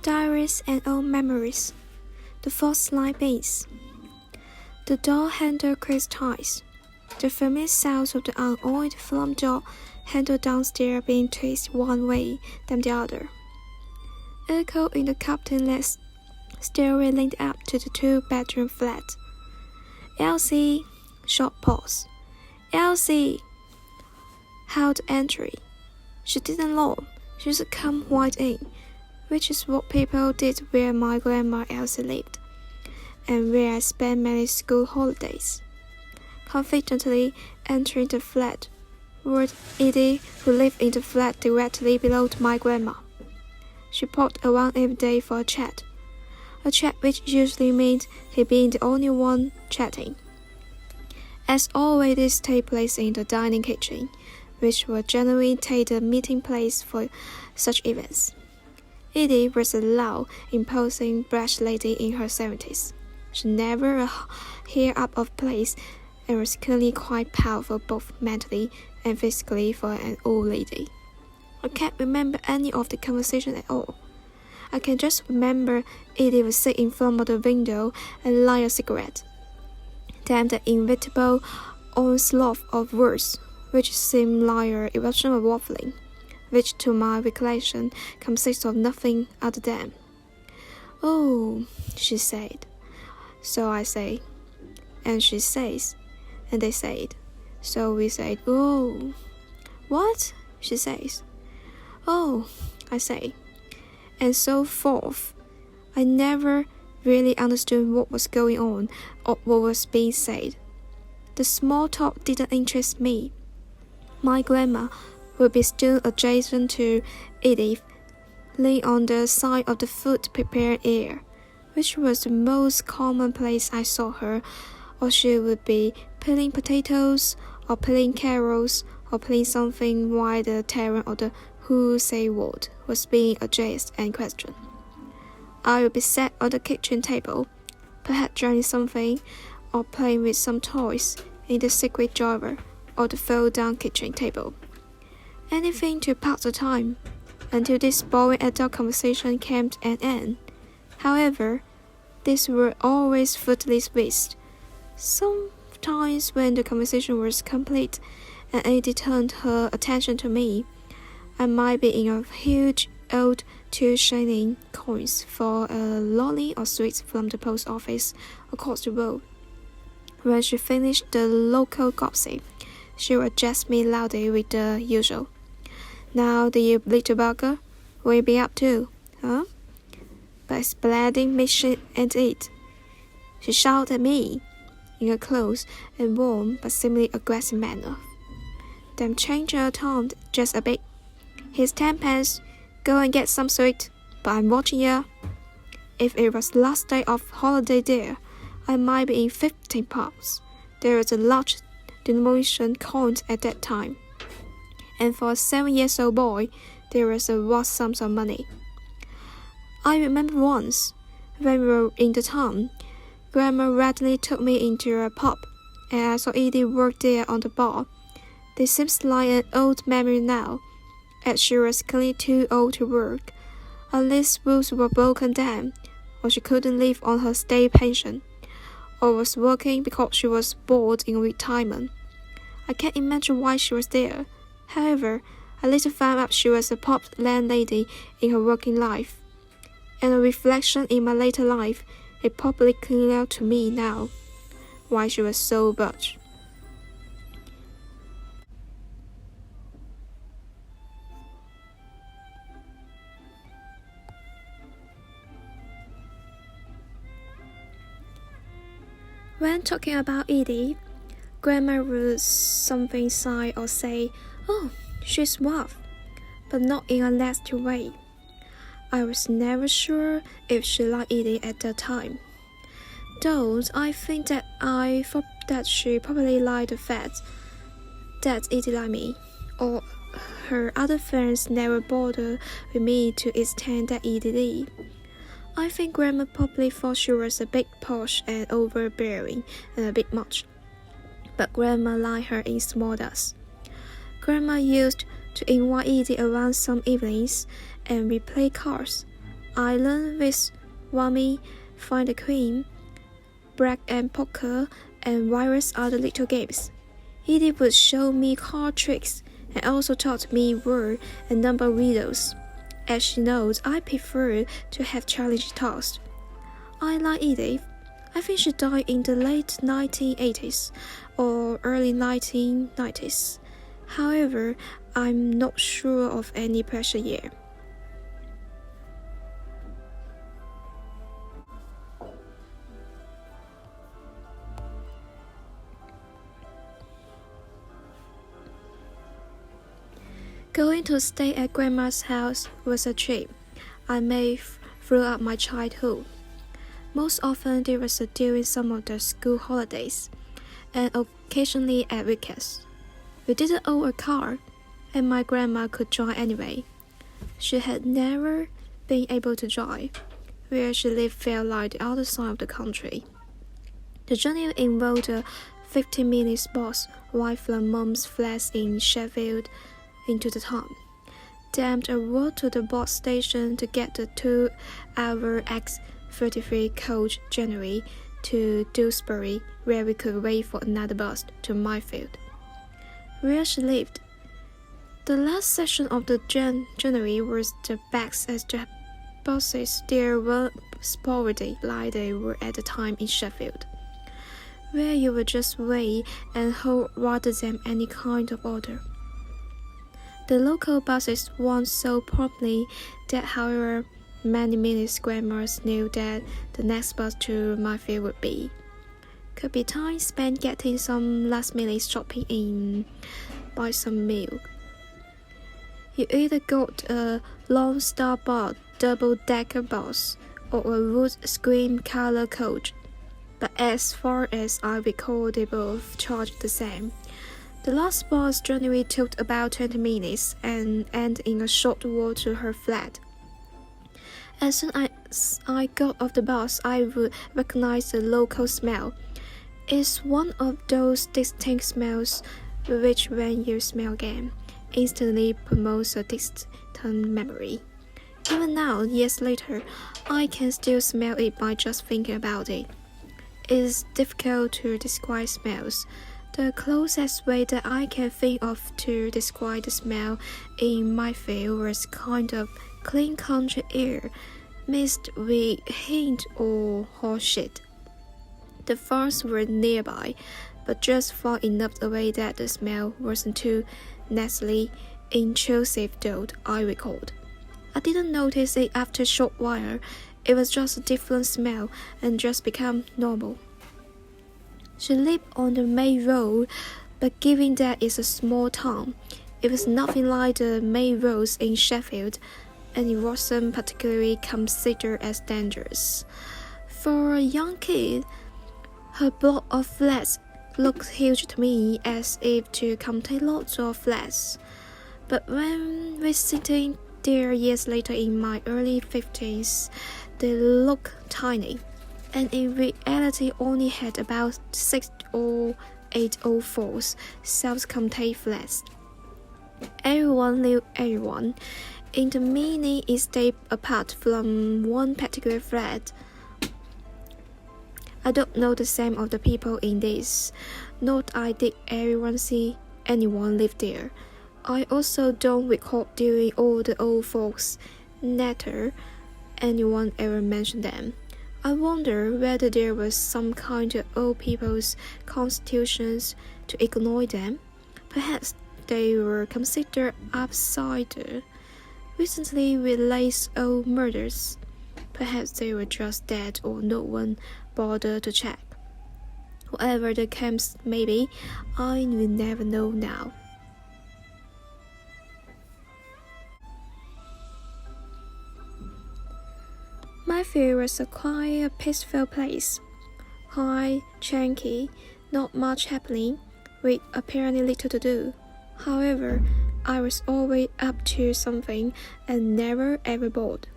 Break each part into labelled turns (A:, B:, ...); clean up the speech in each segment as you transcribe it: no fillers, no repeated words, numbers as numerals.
A: Diaries and Old Memories. The false light beams. The door handle creaks twice. The familiar sounds of the unoiled front door handle downstairs being twisted one way, then the other. Echo in the captainless stairway linked up to the two-bedroom flat. Elsie! Short pause. Elsie! Howled entry. She didn't look. She just come right in, which is what people did where my grandma Elsie lived, and where I spent many school holidays. Confidently entering the flat were Edie, who lived in the flat directly below my grandma. She popped around every day for a chat which usually meant he being the only one chatting. As always, this take place in the dining kitchen, which would generally take the meeting place for such events. Edie was a loud, imposing, brash lady in her 70s. She never a hair out of place and was clearly quite powerful both mentally and physically for an old lady. I can't remember any of the conversation at all. I can just remember Edie would sit in front of the window and light a cigarette. Then the inevitable onslaught of words, which seemed like an eruption of waffling, which to my recollection consists of nothing other than, "Oh," she said. So I say, and she says, and they said. So we said, "Oh." "What?" she says. "Oh," I say, and so forth. I never really understood what was going on or what was being said. The small talk didn't interest me. My grandma would be stood adjacent to Edith, laying on the side of the food-prepared area, which was the most common place I saw her, or she would be peeling potatoes, or peeling carrots, or peeling something while the terror of the who say what was being addressed and questioned. I would be sat on the kitchen table, perhaps drawing something, or playing with some toys in the secret drawer or the fold-down kitchen table. Anything to pass the time, until this boring adult conversation came to an end. However, these were always fruitless wastes. Sometimes when the conversation was complete and Edie turned her attention to me, I might be in a huge old 2 shining coins for a lolly or sweets from the post office across the road. When she finished the local gossip, she would address me loudly with the usual, "Now, you little bugger, what you been up to, huh? But splendid mission and it." She shouted at me, in a close and warm but seemingly aggressive manner. Then changed her tone just a bit. "Here's 10 pence. Go and get some sweet, but I'm watching ya." If it was last day of holiday there, I might be in 15 pubs. There was a large denomination coin at that time, and for a 7-year-old boy, there was a vast sum of money. I remember once, when we were in the town, Grandma readily took me into a pub, and I saw Edie work there on the bar. This seems like an old memory now, as she was clearly too old to work, unless rules were broken down, or she couldn't live on her state pension, or was working because she was bored in retirement. I can't imagine why she was there. However, I later found out she was a pub landlady in her working life, and a reflection in my later life, it probably clear out to me now why she was so butch. When talking about Edie, Grandma would something sigh or say, "Oh, she's rough," but not in a nasty way. I was never sure if she liked Edie at the time, though I think that I thought that she probably liked the fact that Edie liked me, or her other friends never bothered with me to the extent that Edie did. I think Grandma probably thought she was a bit posh and overbearing and a bit much, but Grandma liked her in small doses. Grandma used to invite Edie around some evenings, and we played cards. I learned with Rummy, Find the Queen, Brag and Poker, and various other little games. Edith would show me card tricks and also taught me word and number riddles. As she knows, I prefer to have challenging tasks. I like Edith. I think she died in the late 1980s or early 1990s. However, I'm not sure of any pressure year. Going to stay at Grandma's house was a trip I made throughout my childhood. Most often it was during some of the school holidays, and occasionally at weekends. We didn't own a car, and my grandma could drive anyway. She had never been able to drive. Where she lived felt like the other side of the country. The journey involved a 15-minute bus ride from Mum's flat in Sheffield into the town, then a walk to the bus station to get the 2-hour X33 coach January to Dewsbury, where we could wait for another bus to Myfield, where she lived. The last section of the January was the backs as the buses there were sporadic like they were at the time in Sheffield, where you would just wait and hold rather than any kind of order. The local buses went so promptly that however many minutes grandmas knew that the next bus to Myfield would be, could be time spent getting some last-minute shopping in, buy some milk. You either got a Lone Star Bar double-decker bus or a wood screen color coach, but as far as I recall they both charged the same. The last bus journey took about 20 minutes and ended in a short walk to her flat. As soon as I got off the bus, I would recognize the local smell. It's one of those distinct smells which, when you smell again, instantly promotes a distant memory. Even now, years later, I can still smell it by just thinking about it. It's difficult to describe smells. The closest way that I can think of to describe the smell in Myfield was kind of clean country air, mixed with hint or horse shit. The farms were nearby, but just far enough away that the smell wasn't too nasally intrusive, though I recalled. I didn't notice it after a short while. It was just a different smell and just became normal. She lived on the main road, but given that it's a small town, it was nothing like the main roads in Sheffield, and it wasn't particularly considered as dangerous. For a young kid, her block of flats looked huge to me, as if to contain lots of flats. But when visiting there years later in my early 50s, they looked tiny, and in reality only had about 6 or 8 or 4 self-contained flats. Everyone knew everyone. In the mini estate apart from one particular flat, I don't know the same of the people in this. Not I did everyone see anyone live there. I also don't recall during all the old folks, neither anyone ever mentioned them. I wonder whether there was some kind of old people's constitutions to ignore them. Perhaps they were considered outsider, recently realized old murders. Perhaps they were just dead or no one bothered to check. Whatever the case may be, I will never know now. Myfield was quite a peaceful place. Quiet, tranquil, not much happening, with apparently little to do. However, I was always up to something and never ever bored.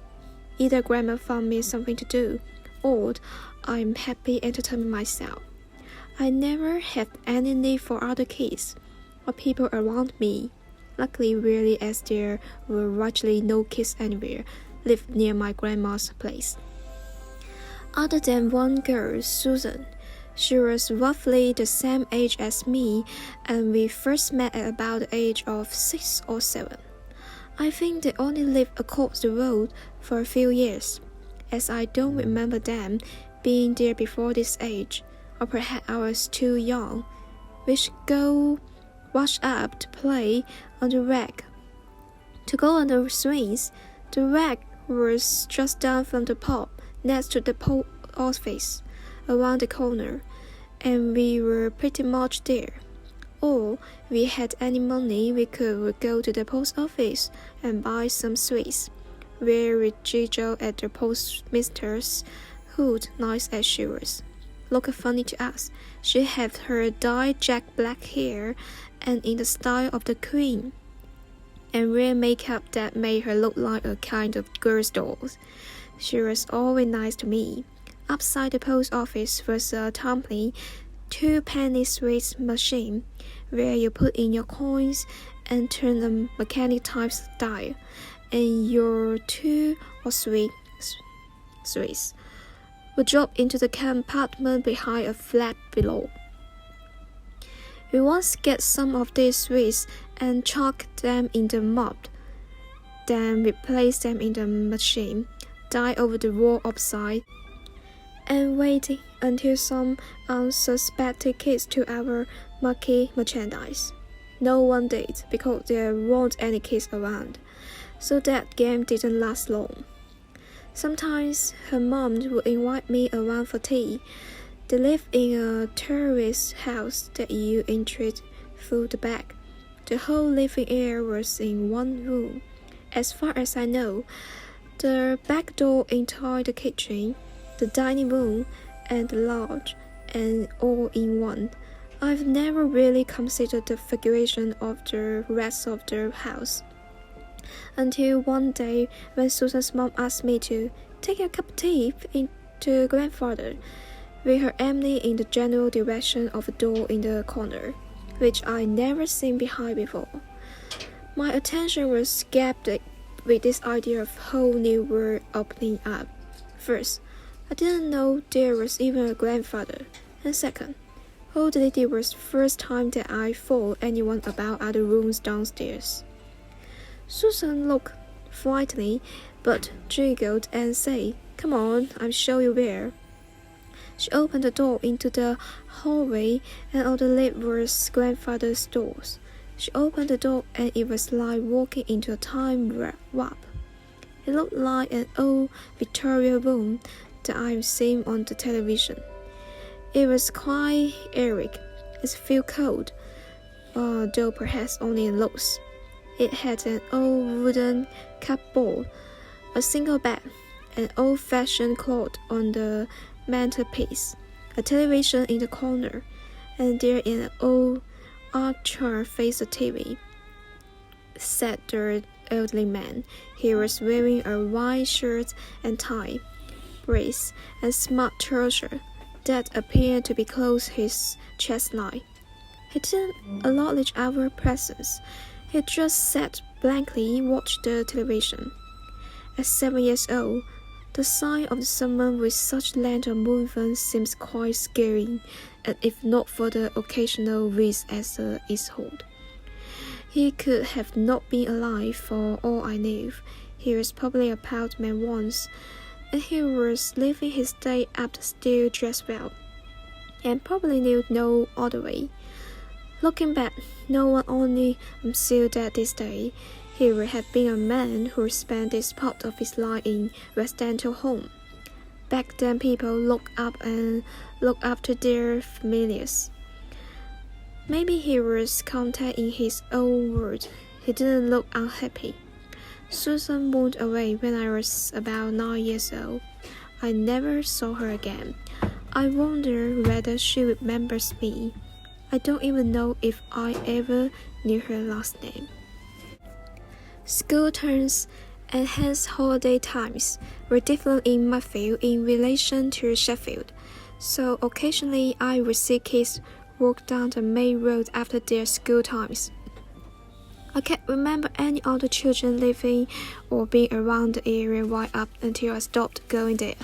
A: Either Grandma found me something to do, or I'm happy entertaining myself. I never had any need for other kids or people around me. Luckily, really, as there were virtually no kids anywhere, lived near my grandma's place. Other than one girl, Susan. She was roughly the same age as me, and we first met at about the age of 6 or 7. I think they only lived across the road for a few years, as I don't remember them being there before this age, or perhaps I was too young. We should go wash up to play on the rag. To go on the swings, the rag was just down from the pub next to the post office, around the corner, and we were pretty much there. Or if we had any money, we could go to the post office and buy some sweets, where we giggle at the postmistress, who, nice as she was, looked funny to us. She had her dyed jet black hair, and in the style of the Queen, and wear makeup that made her look like a kind of girl's doll. She was always nice to me. Outside the post office was a tumbling 2-penny sweets machine, where you put in your coins and turn a mechanic type dial, and your 2 or 3 sweets would drop into the compartment behind a flap below. We once get some of these sweets and chuck them in the mud. Then we place them in the machine, dive over the wall upside, and waiting until some unsuspected kids took our mucky merchandise. No one did, because there weren't any kids around, so that game didn't last long. Sometimes her mom would invite me around for tea. They lived in a terraced house that you entered through the back. The whole living area was in one room. As far as I know, the back door entered the kitchen, the dining room, and the lodge, and all in one. I've never really considered the configuration of the rest of the house, until one day when Susan's mom asked me to take a cup of tea to grandfather, with her aiming in the general direction of a door in the corner, which I never seen behind before. My attention was grabbed with this idea of whole new world opening up. First, I didn't know there was even a grandfather, and second, it was the first time that I thought anyone about other rooms downstairs. Susan looked frightened, but giggled and said, "Come on, I'll show you where." She opened the door into the hallway, and on the left was grandfather's doors. She opened the door, and it was like walking into a time warp. It looked like an old Victorian room that I've seen on the television. It was quite airy. It felt cold, though perhaps only in looks. It had an old wooden cupboard, a single bed, an old-fashioned clock on the mantelpiece, a television in the corner, and there in an old armchair faced the TV sat the elderly man. He was wearing a white shirt and tie, brace, and smart trousers that appeared to be close his chest line. He didn't acknowledge our presence. He just sat blankly watched the television. At 7 years old, the sight of someone with such length of movement seems quite scary, and if not for the occasional whiz as it hold. He could have not been alive for all I knew. He was probably a proud man once, and he was living his day up still dressed well, and probably knew no other way. Looking back, no one only concealed that this day he would have been a man who spent this part of his life in residential home. Back then people looked up to their familiars. Maybe he was content in his own world. He didn't look unhappy. Susan moved away when I was about 9 years old. I never saw her again. I wonder whether she remembers me. I don't even know if I ever knew her last name. School terms and hence holiday times were different in Mudfield in relation to Sheffield, so occasionally I would see kids walk down the main road after their school times. I can't remember any other children living or being around the area right up until I stopped going there.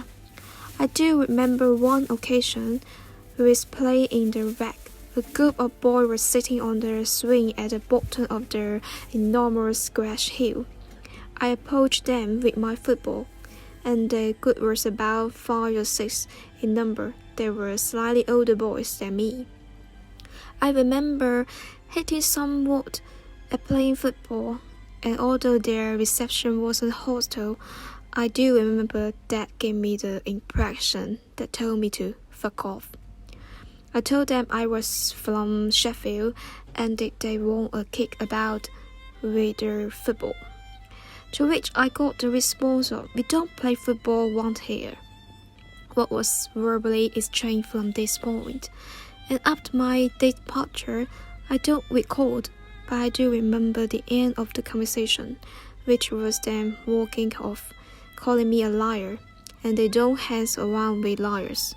A: I do remember one occasion we was playing in the wreck. A group of boys were sitting on the swing at the bottom of the enormous grass hill. I approached them with my football, and the group was about 5 or 6 in number. They were slightly older boys than me. I remember hitting somewhat at playing football, and although their reception wasn't hostile, I do remember that gave me the impression that told me to fuck off. I told them I was from Sheffield and that they want a kick about with their football. To which I got the response of, "We don't play football round here." What was verbally exchanged from this point, and up to my departure, I don't recall, but I do remember the end of the conversation, which was them walking off, calling me a liar, and they don't hang around with liars.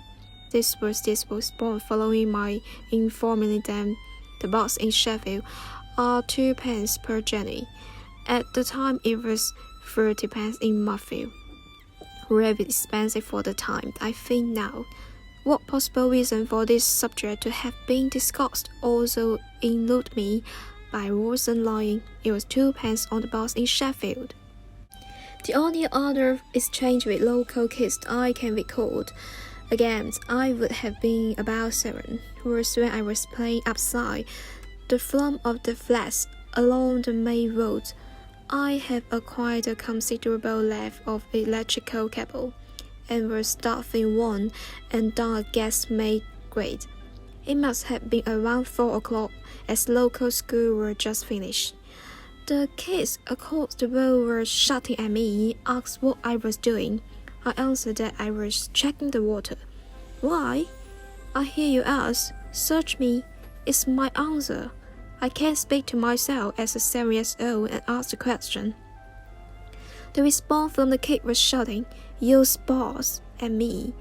A: This was response following my informing them the bus in Sheffield are 2 pence per journey. At the time it was 30 pence in Murfield. Rather expensive for the time, I think now. What possible reason for this subject to have been discussed also eluded me, but I wasn't lying. It was 2 pence on the bus in Sheffield. The only other exchange with local kids I can record, again, I would have been about 7, was when I was playing outside the front of the flats along the main road. I have acquired a considerable length of electrical cable, and was stuffing one and down a gas-made grate. It must have been around 4 o'clock, as local school were just finished. The kids across the road were shouting at me, asked what I was doing. I answered that I was checking the water. "Why?" I hear you ask. "Search me," is my answer. I can't speak to myself as a 7-year-old and ask the question. The response from the kid was shouting, "You spars," at me,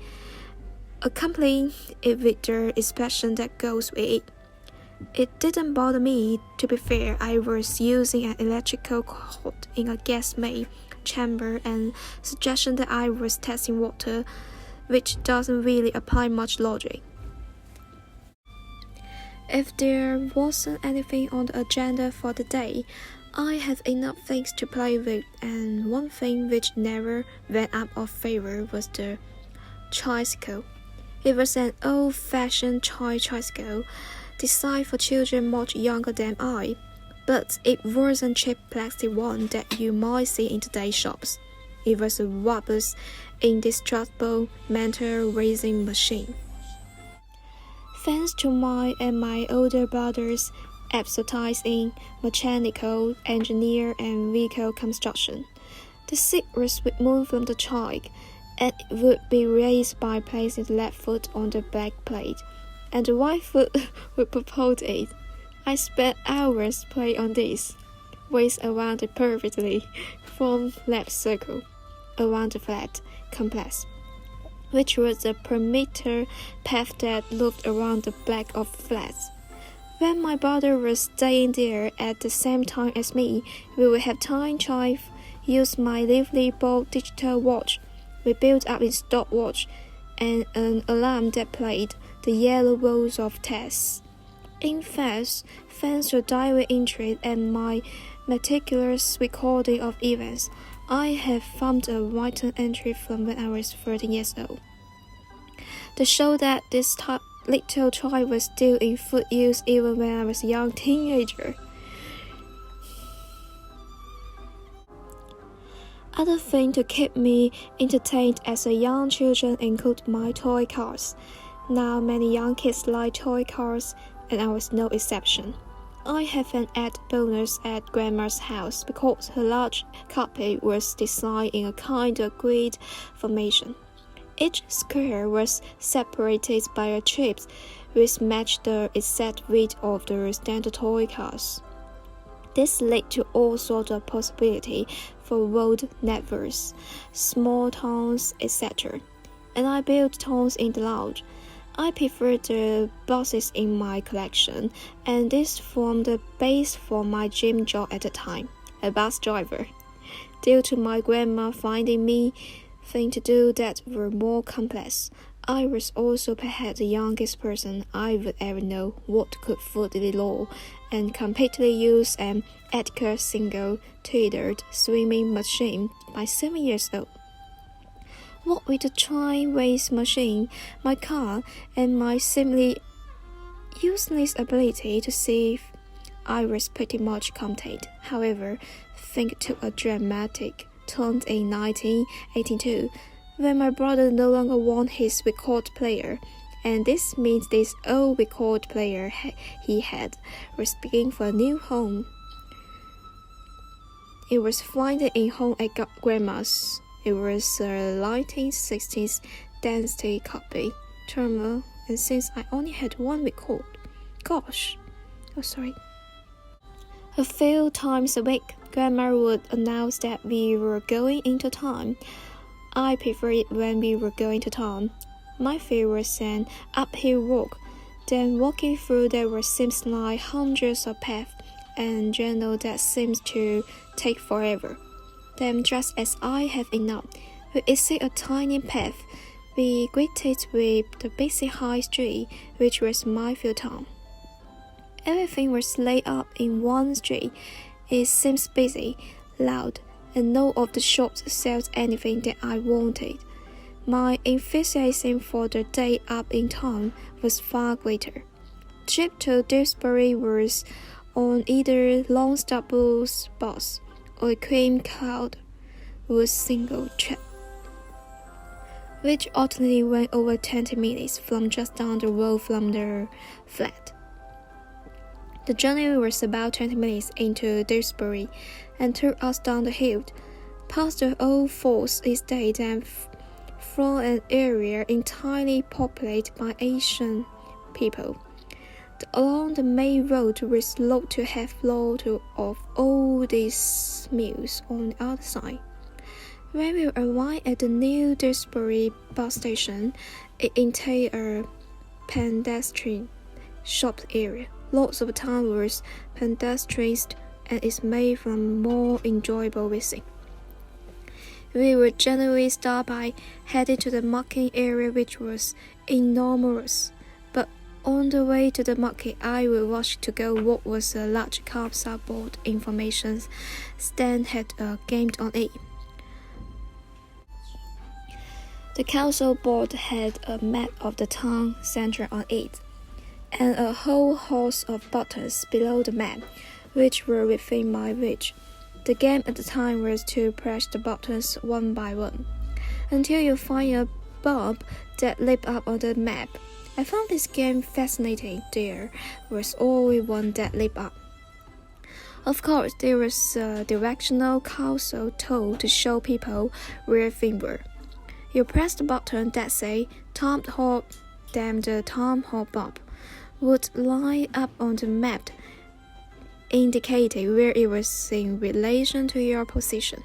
A: accompanying it with the expression that goes with it. It didn't bother me. To be fair, I was using an electrical cord in a gas-made chamber, and suggestion that I was testing water, which doesn't really apply much logic. If there wasn't anything on the agenda for the day, I had enough things to play with, and one thing which never went out of favor was the tricycle. It was an old-fashioned tricycle, designed for children much younger than I, but it wasn't cheap plastic one that you might see in today's shops. It was a robust, indestructible mental racing machine. Thanks to my and my older brother's expertise in mechanical, engineer, and vehicle construction, the seat was removed from the trike, and it would be raised by placing the left foot on the back plate, and the right foot would propel it. I spent hours playing on this, raced around a perfectly formed lap circle around the flat complex, which was a perimeter path that looped around the back of flats. When my brother was staying there at the same time as me, we would have time to use my lively bold digital watch. We built up a stopwatch and an alarm that played the yellow rolls of tests. In fact, thanks to direct interest and my meticulous recording of events, I have found a written entry from when I was 13 years old to show that this little toy was still in full use even when I was a young teenager. Other things to keep me entertained as a young child include my toy cars. Now many young kids like toy cars, and I was no exception. I have an added bonus at Grandma's house because her large carpet was designed in a kind of grid formation. Each square was separated by a strip which matched the exact width of the standard toy cars. This led to all sorts of possibilities for road networks, small towns, etc. And I built towns in the lounge. I prefer the boxes in my collection, and this formed the base for my dream job at the time, a bus driver. Due to my grandma finding me things to do that were more complex, I was also perhaps the youngest person I would ever know what could foot the law and completely use an Edgar single-tethered swimming machine by 7 years old. What with the tri-ways machine, my car, and my seemingly useless ability to see, I was pretty much content. However, things took a dramatic turn in 1982 when my brother no longer wanted his record player, and this means this old record player he had was begging for a new home. It was finding a home at Grandma's. It was a 1960s density copy, turmoil, and since I only had one record, a few times a week, Grandma would announce that we were going into town. I preferred it when we were going to town. My favorite was an uphill walk. Then walking through there were seems like hundreds of paths and journal that seems to take forever. Then just as I have enough, we exit a tiny path. We greeted with the busy high street, which was my field town. Everything was laid up in one street. It seems busy, loud, and none of the shops sells anything that I wanted. My enthusiasm for the day up in town was far greater. The trip to Dewsbury was on either Longstop's bus or a cream cloud was single trip, which ultimately went over 20 minutes from just down the road from the flat. The journey was about 20 minutes into Dewsbury and took us down the hill, past the old Force estate and through an area entirely populated by Asian people. Along the main road was looked to have lots of all these mills on the other side. When we arrived at the new Dewsbury bus station, it entailed a pedestrian shop area. Lots of town was pedestrianised and is made from more enjoyable visiting. We were generally started by heading to the market area, which was enormous. But on the way to the market, I would rush to go what was a large cardboard board information stand had a game on it. The council board had a map of the town centre on it, and a whole host of buttons below the map, which were within my reach. The game at the time was to press the buttons one by one, until you find a bulb that lit up on the map. I found this game fascinating. There was only one that lit up. Of course, there was a directional cursor tool to show people where things were. You press the button that say Tom Hall, then the Tom Hall bulb would light up on the map, indicating where it was in relation to your position.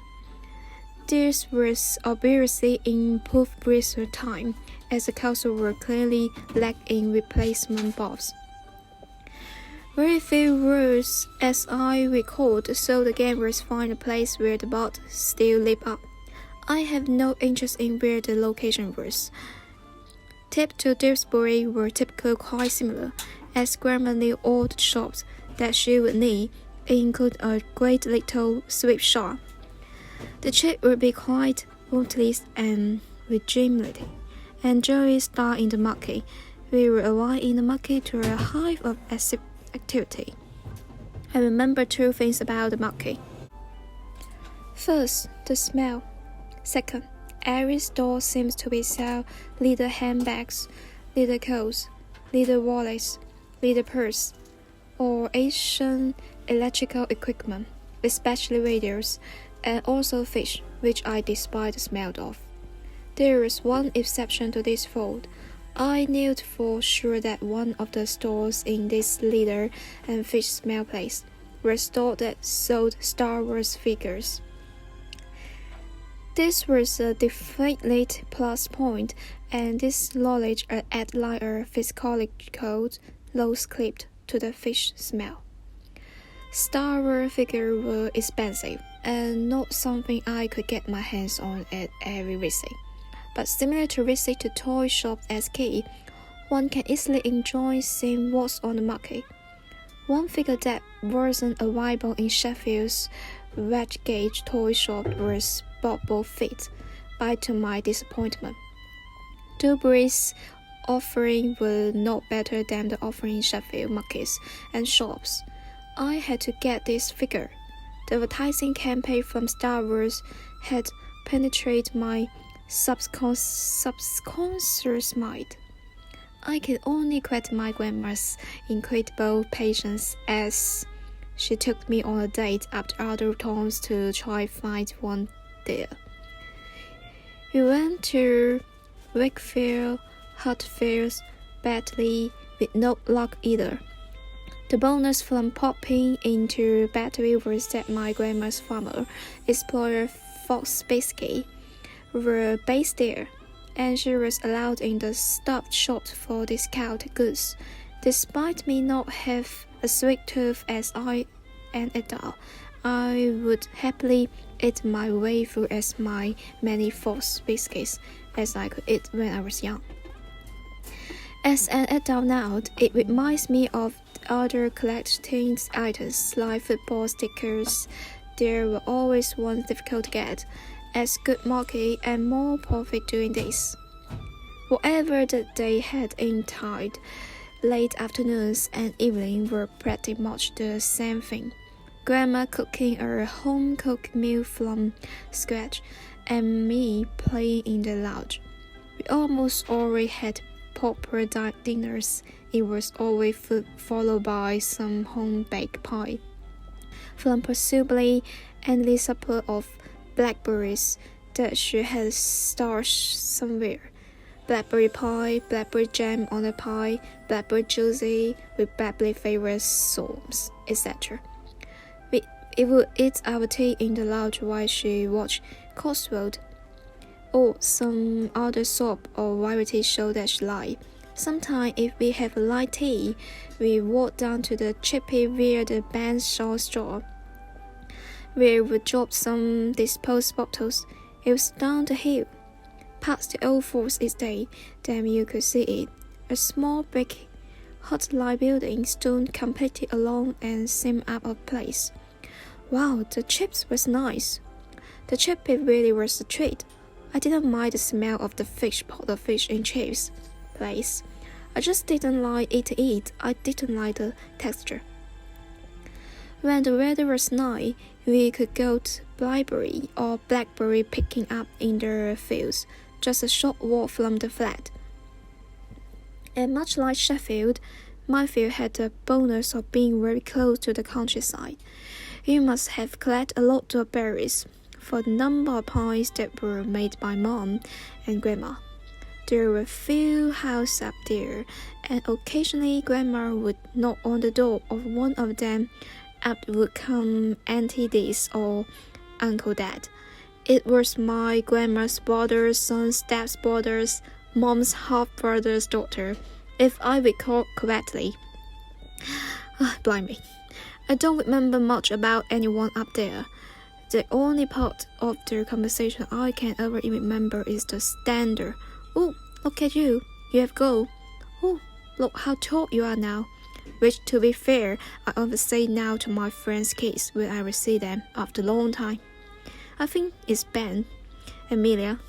A: This was obviously improved recent time, as the cursor were clearly lacked in replacement bulbs. Very few words, as I recalled, so the game was find a place where the bulb still lit up. I have no interest in where the location was. Tips to Dewsbury were typically quite similar, as Grandma knew all the shops that she would need, including a great little sweet shop. The trip would be quite rootless and regimented, and Joey started in the market. We would arrive in the market to a hive of activity. I remember two things about the market. First, the smell. Second, every store seems to be sell little handbags, little coats, little wallets, little purse, or Asian electrical equipment, especially radios, and also fish, which I despise the smell of. There is one exception to this fold. I knew for sure that one of the stores in this leather and fish smell place were stores that sold Star Wars figures. This was a definite plus point, and this knowledge added like a physiological nose clipped to the fish smell. Star Wars figures were expensive, and not something I could get my hands on at every visit. But similar to visit to toy shops as kid, one can easily enjoy seeing what's on the market. One figure that wasn't available in Sheffield's Redgate toy shop was Bobo Fett, but to my disappointment. Dewberry's offering were not better than the offering in Sheffield markets and shops. I had to get this figure. The advertising campaign from Star Wars had penetrated my subconscious mind. I could only credit my grandma's incredible patience as she took me on a date after other times to try find one there. We went to Wakefield, Hartfield, Batley, with no luck either. The bonus from popping into Battery was that my grandma's farmer, explorer Fox Biscuit, were based there, and she was allowed in the stuffed shop for discount goods. Despite me not have a sweet tooth as an adult, I would happily eat my way through as many Fox biscuits as I could eat when I was young. As an adult now, it reminds me of other collecting items like football stickers. There were always ones difficult to get, as good market and more profit doing this. Whatever the day had in tide, late afternoons and evening were pretty much the same thing. Grandma cooking a home-cooked meal from scratch, and me playing in the lounge. We almost always had proper dinners. It was always followed by some home-baked pie, from presumably endless supper of blackberries that she had stashed somewhere. Blackberry pie, blackberry jam on the pie, blackberry juicy with blackberry flavored sauce, etc. We would eat our tea in the lounge while she watched Cotswold or some other soap or variety show that she liked. Sometimes, if we have a light tea, we walk down to the chippy where the band shop store, where we drop some disposed bottles. It was down the hill, past the old Force estate. Then you could see it, a small brick hut-like building stood completely alone and seemed out of place. Wow, the chips was nice. The chippy really was a treat. I didn't mind the smell of the pot of fish and chips place. I just didn't like it. I didn't like the texture. When the weather was nice, we could go to blueberry or blackberry picking up in the fields, just a short walk from the flat. And much like Sheffield, my field had the bonus of being very close to the countryside. You must have collected a lot of berries, for the number of pies that were made by Mom and Grandma. There were few houses up there, and occasionally Grandma would knock on the door of one of them, and would come Auntie This or Uncle Dad. It was my grandma's brother's son's stepbrother's Mom's half-brother's daughter, if I recall correctly. Blimey. I don't remember much about anyone up there. The only part of the conversation I can ever remember is the standard. "Oh, look at you. You have gold. Oh, look how tall you are now." Which, to be fair, I always say now to my friends' kids when I will see them after a long time. I think it's Ben, Amelia.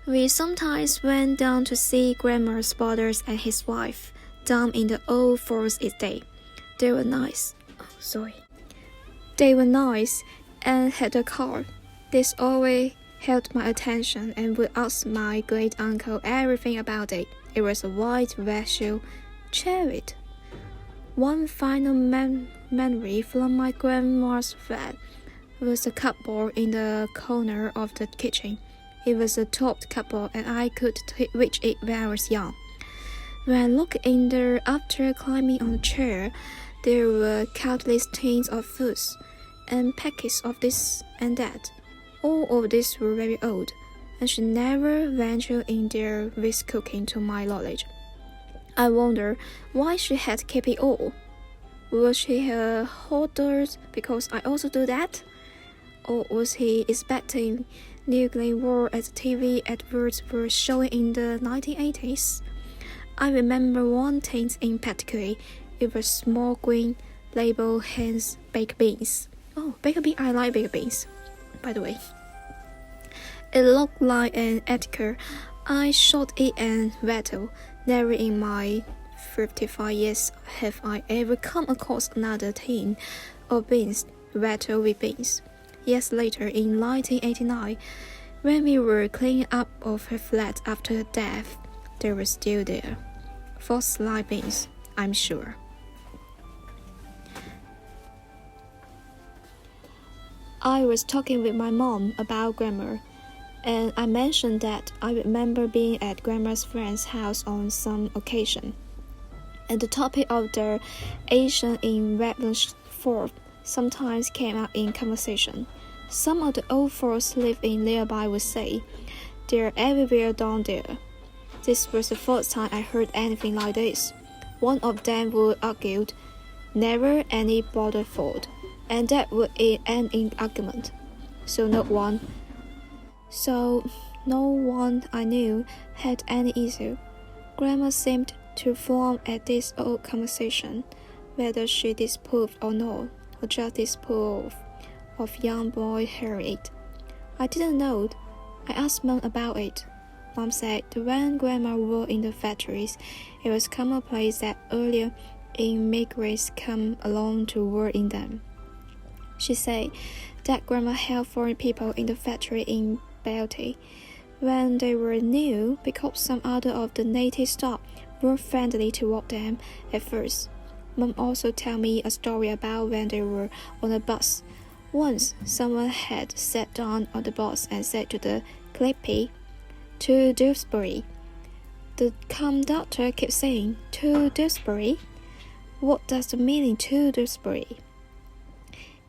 A: We sometimes went down to see Grandma's brothers and his wife, down in the old Forest estate. They were nice. They were nice and had a car. This always held my attention and would ask my great uncle everything about it. It was a white Vessel chariot. One final memory from my grandma's flat was a cupboard in the corner of the kitchen. It was a topped cupboard and I could reach it when I was young. When I looked in there after climbing on a chair, there were countless tins of foods and packets of this and that. All of these were very old, and she never ventured in there with cooking to my knowledge. I wonder why she had kept it all. Was she a hoarder because I also do that? Or was he expecting New Glen War as TV adverts were showing in the 1980s? I remember one thing in particular. It was small green label Heinz baked beans. Oh, baked beans! I like baked beans, by the way. It looked like an article. I shot it and rattled. Never in my 55 years have I ever come across another tin of beans rattled with beans. Years later, in 1989, when we were cleaning up of her flat after her death, they were still there. Fossilized beans, I'm sure. I was talking with my mom about Grandma, and I mentioned that I remember being at Grandma's friend's house on some occasion, and the topic of their Asian in Redlands Fort sometimes came up in conversation. Some of the old folks live in nearby would say, "They're everywhere down there." This was the first time I heard anything like this. One of them would argue, "Never any border fault," and that would end in argument. So no one I knew had any issue. Grandma seemed to form at this old conversation, whether she disapproved or not, or just disapproved of young boy Harriet. I didn't know. I asked Mom about it. Mom said that when Grandma worked in the factories, it was commonplace that earlier immigrants come along to work in them. She said that Grandma helped foreign people in the factory in Belty when they were new because some other of the native staff were friendly toward them at first. Mom also told me a story about when they were on a bus. Once, someone had sat down on the bus and said to the Clippy, "To Dewsbury." The conductor kept saying, "To Dewsbury? What does the meaning to Dewsbury?"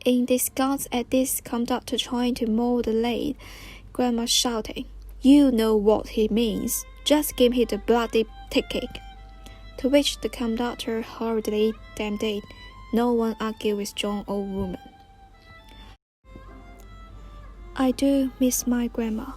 A: In disgust at this conductor trying to mold the lane, Grandma shouted, "You know what he means. Just give him the bloody ticket." To which the conductor hurriedly demanded. No one argued with John old woman. I do miss my grandma.